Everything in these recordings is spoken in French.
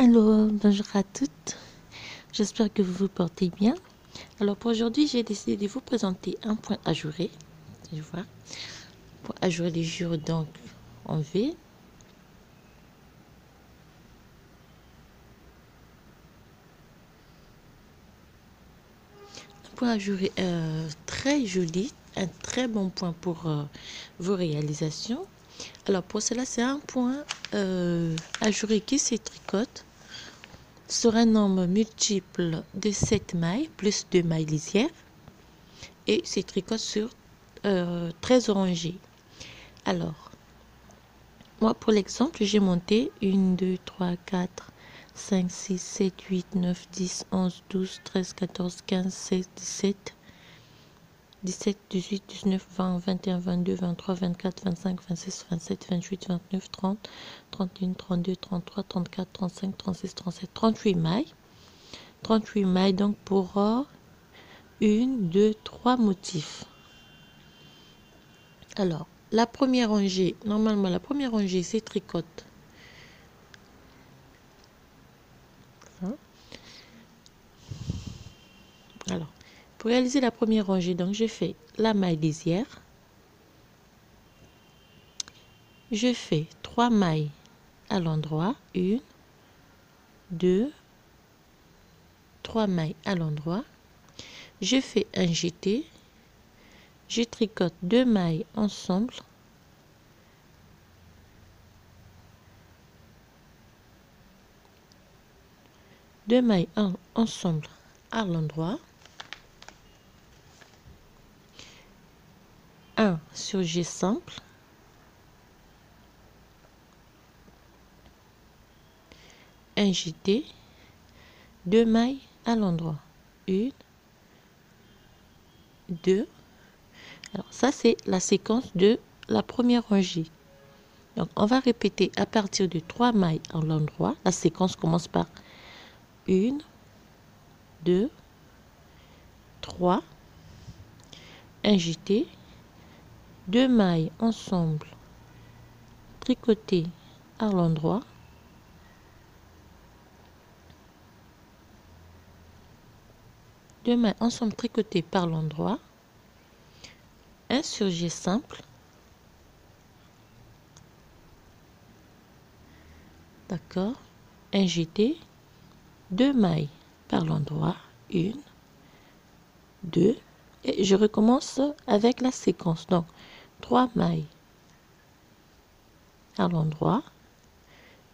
Allô, bonjour à toutes. J'espère que vous vous portez bien. Alors pour aujourd'hui, j'ai décidé de vous présenter un point ajouré. Je vois. Pour ajourer les jures donc en V. Un point ajouré très joli, un très bon point pour vos réalisations. Alors pour cela, c'est un point ajouré qui se tricote sur un nombre multiple de 7 mailles plus 2 mailles lisières et se tricote sur 13 rangées. Alors, moi pour l'exemple, j'ai monté 1, 2, 3, 4, 5, 6, 7, 8, 9, 10, 11, 12, 13, 14, 15, 16, 17, 17, 18, 19, 20, 21, 22, 23, 24, 25, 26, 27, 28, 29, 30, 31, 32, 33, 34, 35, 36, 37, 38 mailles. 38 mailles donc pour 1, 2, 3 motifs. Alors, la première rangée, normalement la première rangée c'est tricote. Alors, pour réaliser la première rangée, donc je fais la maille lisière. Je fais 3 mailles à l'endroit, 1, 2, 3 mailles à l'endroit. Je fais un jeté. Je tricote 2 mailles ensemble. Deux mailles ensemble à l'endroit. Un sur G simple. Un jeté. 2 mailles à l'endroit. 1, 2. Alors ça c'est la séquence de la première rangée. Donc on va répéter à partir de 3 mailles à l'endroit. La séquence commence par 1, 2, 3, un jeté, 2 mailles ensemble tricotées à l'endroit, deux mailles ensemble tricotées par l'endroit, un surjet simple, d'accord, un jeté, 2 mailles par l'endroit, 1, 2, et je recommence avec la séquence. Donc 3 mailles à l'endroit,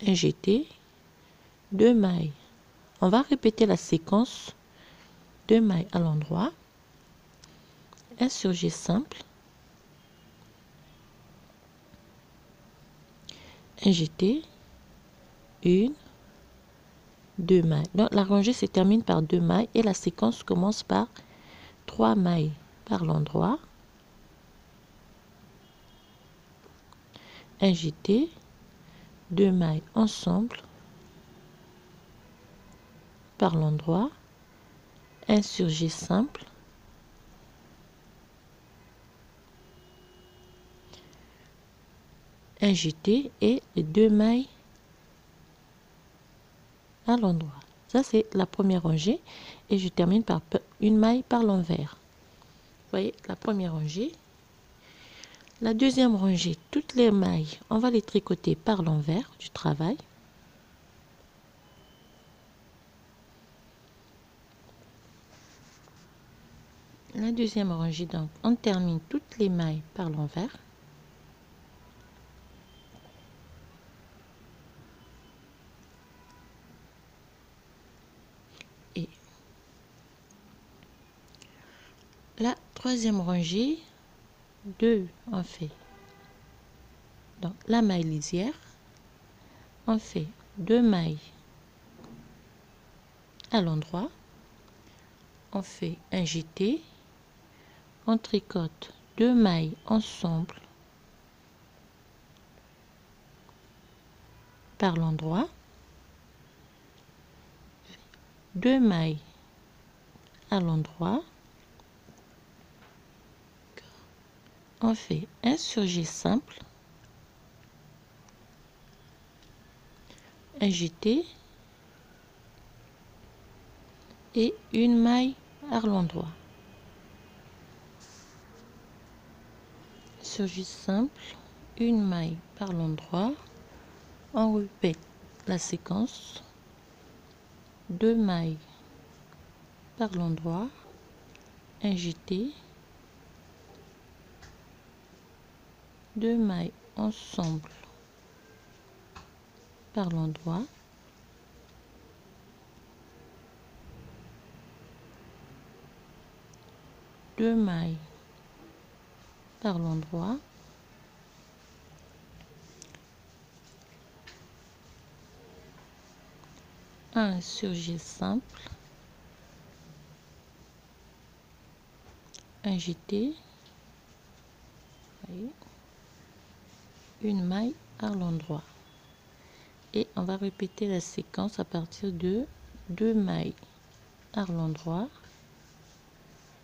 un jeté, 2 mailles. On va répéter la séquence, 2 mailles à l'endroit, un surjet simple, un jeté, 1, 2 mailles. Donc la rangée se termine par 2 mailles et la séquence commence par 3 mailles par l'endroit, un jeté, 2 mailles ensemble par l'endroit, un surjet simple, un jeté et 2 mailles à l'endroit. Ça c'est la première rangée et je termine par une maille par l'envers. Vous voyez la première rangée. La deuxième rangée, toutes les mailles, on va les tricoter par l'envers du travail. La deuxième rangée, donc, on termine toutes les mailles par l'envers. Et la troisième rangée, 2, on fait donc la maille lisière, on fait 2 mailles à l'endroit, on fait un jeté, on tricote 2 mailles ensemble par l'endroit, 2 mailles à l'endroit, on fait un surjet simple, un jeté, et une maille à l'endroit. Surgis simple, une maille par l'endroit. On répète la séquence, 2 mailles par l'endroit, un jeté, 2 mailles ensemble par l'endroit, deux mailles par l'endroit, un surgé simple, un jeté, une maille à l'endroit. Et on va répéter la séquence à partir de 2 mailles à l'endroit,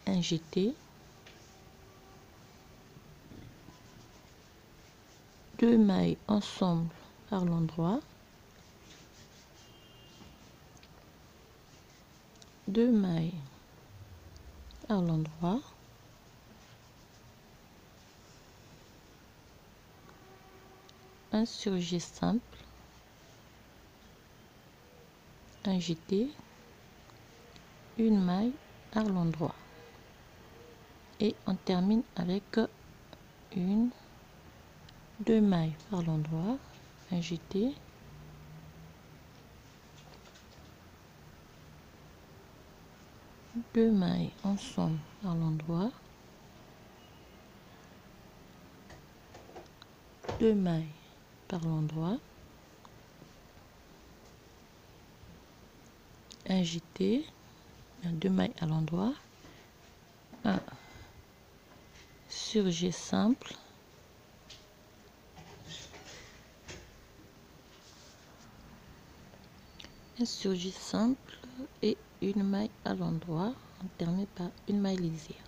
un jeté, 2 mailles ensemble par l'endroit, 2 mailles à l'endroit, un surgé simple, un jeté, une maille à l'endroit. Et on termine avec 2 mailles par l'endroit, un jeté, deux mailles ensemble par l'endroit, 2 mailles par l'endroit, un jeté, 2 mailles à l'endroit, un surgé simple, un surgé simple et une maille à l'endroit. On termine par une maille lisière.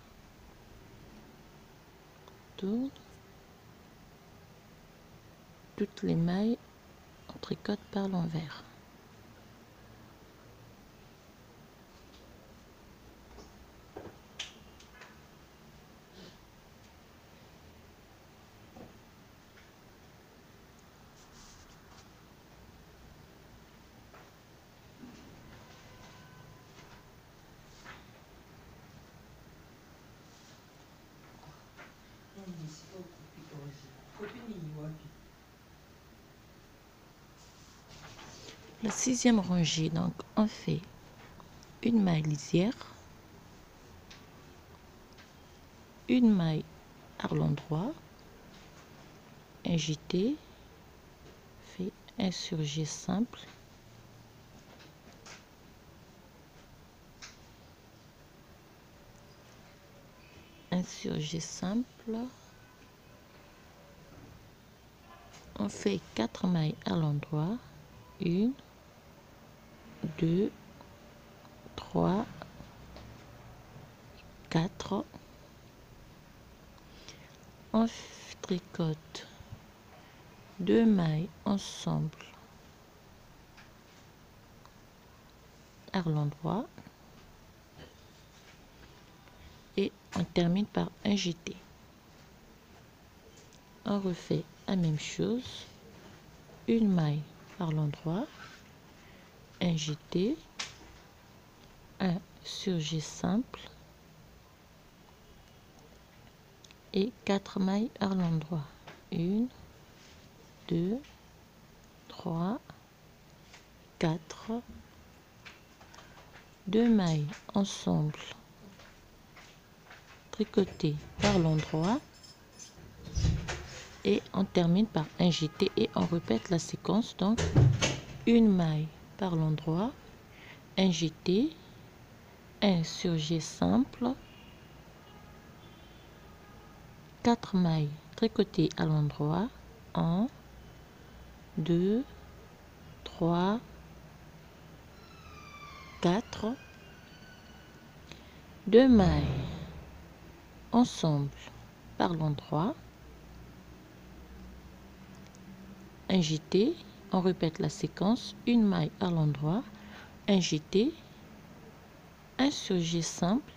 Tourne. Toutes les mailles on tricote par l'envers. La 6e rangée, donc on fait une maille lisière, une maille à l'endroit, un jeté, fait un surgé simple, un surgé simple, on fait 4 mailles à l'endroit, 1, 2, 3, 4, on tricote 2 mailles ensemble à l'endroit et on termine par un jeté. On refait la même chose, une maille par l'endroit, un jeté, un surgé simple et 4 mailles à l'endroit, 1, 2, 3, 4, 2 mailles ensemble tricotées par l'endroit et on termine par un jeté et on répète la séquence, donc une maille par l'endroit, un jeté, un surgé simple, 4 mailles tricotées à l'endroit, 1, 2, 3, 4, 2 mailles ensemble par l'endroit, un jeté, on répète la séquence, une maille à l'endroit, un jeté, un surjet simple,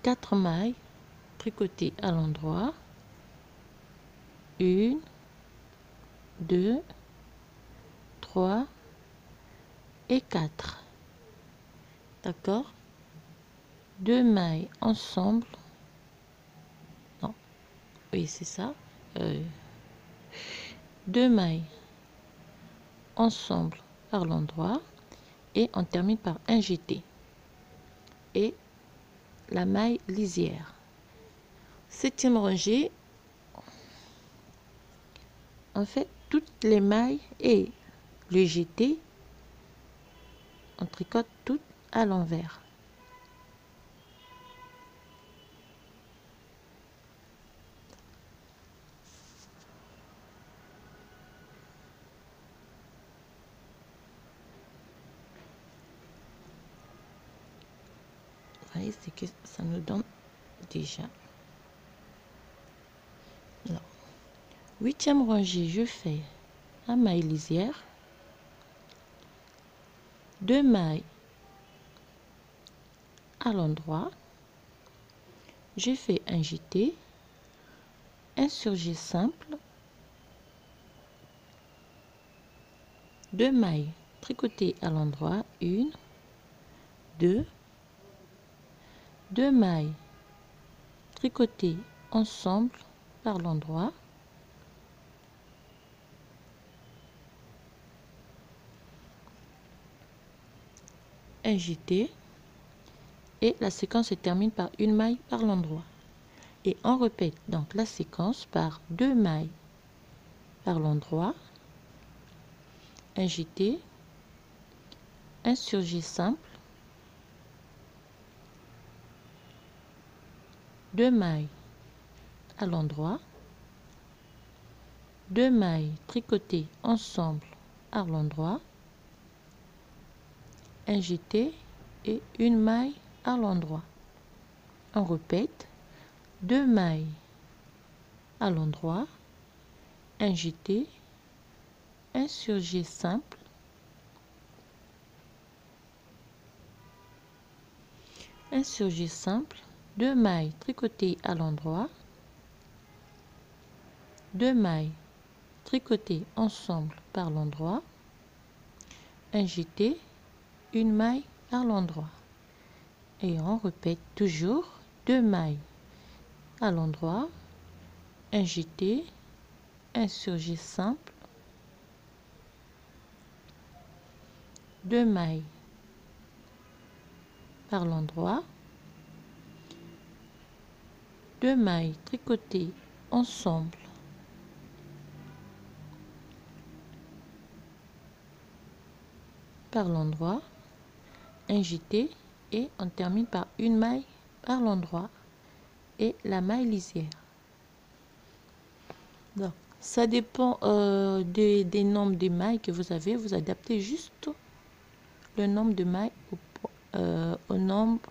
4 mailles tricotées à l'endroit, 1, 2, 3 et 4. D'accord? 2 mailles ensemble. Non, oui, c'est ça. 2 mailles ensemble par l'endroit et on termine par un jeté et la maille lisière. 7e rangée, on fait toutes les mailles et le jeté, on tricote toutes à l'envers. Vous voyez, c'est que ça nous donne déjà. Alors, 8e rangée, je fais un maille lisière, 2 mailles à l'endroit, j'ai fait un jeté, un surjet simple, 2 mailles tricotées à l'endroit, 1, 2, 2 mailles tricotées ensemble par l'endroit, un jeté et la séquence se termine par une maille par l'endroit. Et on répète donc la séquence par 2 mailles par l'endroit, un jeté, un surjet simple, 2 mailles à l'endroit, 2 mailles tricotées ensemble à l'endroit, un jeté et une maille à l'endroit. On répète 2 mailles à l'endroit, un jeté, un surjet simple, un surjet simple, 2 mailles tricotées à l'endroit, 2 mailles tricotées ensemble par l'endroit, un jeté, une maille par l'endroit. Et on répète toujours 2 mailles à l'endroit, un jeté, un surjet simple, 2 mailles par l'endroit, 2 mailles tricotées ensemble par l'endroit, un jeté et on termine par une maille par l'endroit et la maille lisière. Donc, ça dépend des nombres de mailles que vous avez. Vous adaptez juste le nombre de mailles au nombre.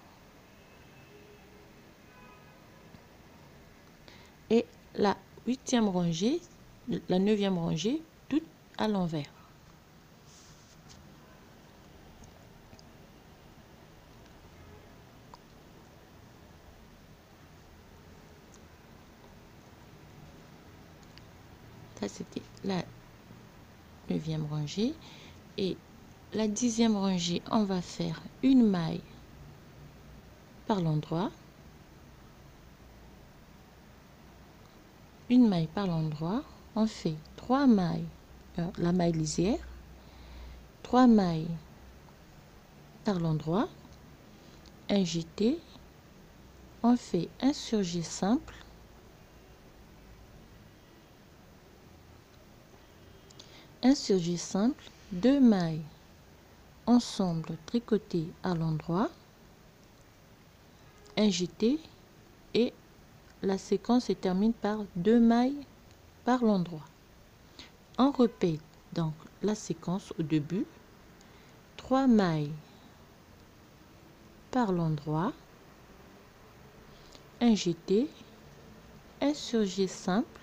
Et la 8e rangée, la 9e rangée, tout à l'envers. Ça, c'était la 9e rangée. Et la 10e rangée, on va faire une maille par l'endroit. Une maille par l'endroit. On fait 3 mailles, la maille lisière, 3 mailles par l'endroit, un jeté, on fait un surjet simple, un surjet simple, 2 mailles ensemble tricotées à l'endroit, un jeté et la séquence se termine par 2 mailles par l'endroit. On répète donc la séquence au début, 3 mailles par l'endroit, un jeté, un surjet simple,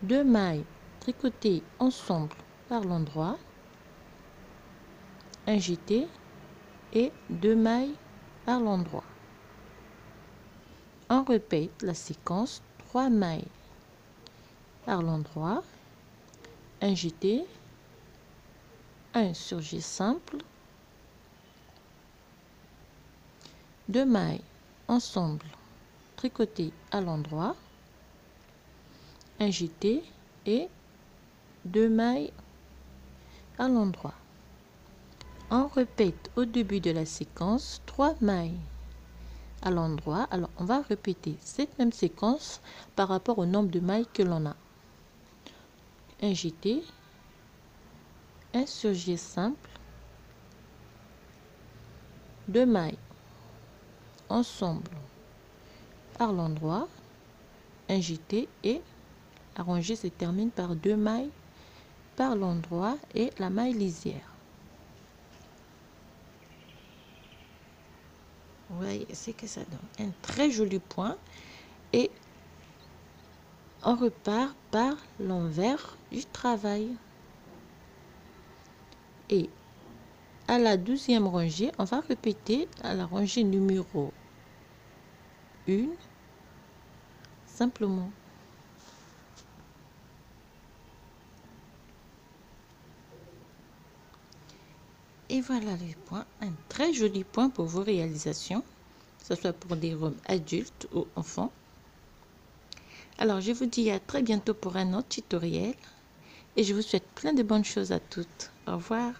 2 mailles tricoter ensemble par l'endroit, un jeté et 2 mailles par l'endroit. On répète la séquence, 3 mailles par l'endroit, un jeté, un surjet simple, 2 mailles ensemble tricotées à l'endroit, un jeté et 2 mailles à l'endroit. On répète au début de la séquence 3 mailles à l'endroit. Alors on va répéter cette même séquence par rapport au nombre de mailles que l'on a. Un jeté, un surjet simple, 2 mailles ensemble par l'endroit, un jeté et la rangée se termine par 2 mailles par l'endroit et la maille lisière. Vous voyez ce que ça donne, un très joli point, et on repart par l'envers du travail. Et à la 12e rangée, on va répéter à la rangée numéro 1 simplement. Et voilà les points, un très joli point pour vos réalisations, que ce soit pour des robes adultes ou enfants. Alors je vous dis à très bientôt pour un autre tutoriel et je vous souhaite plein de bonnes choses à toutes. Au revoir.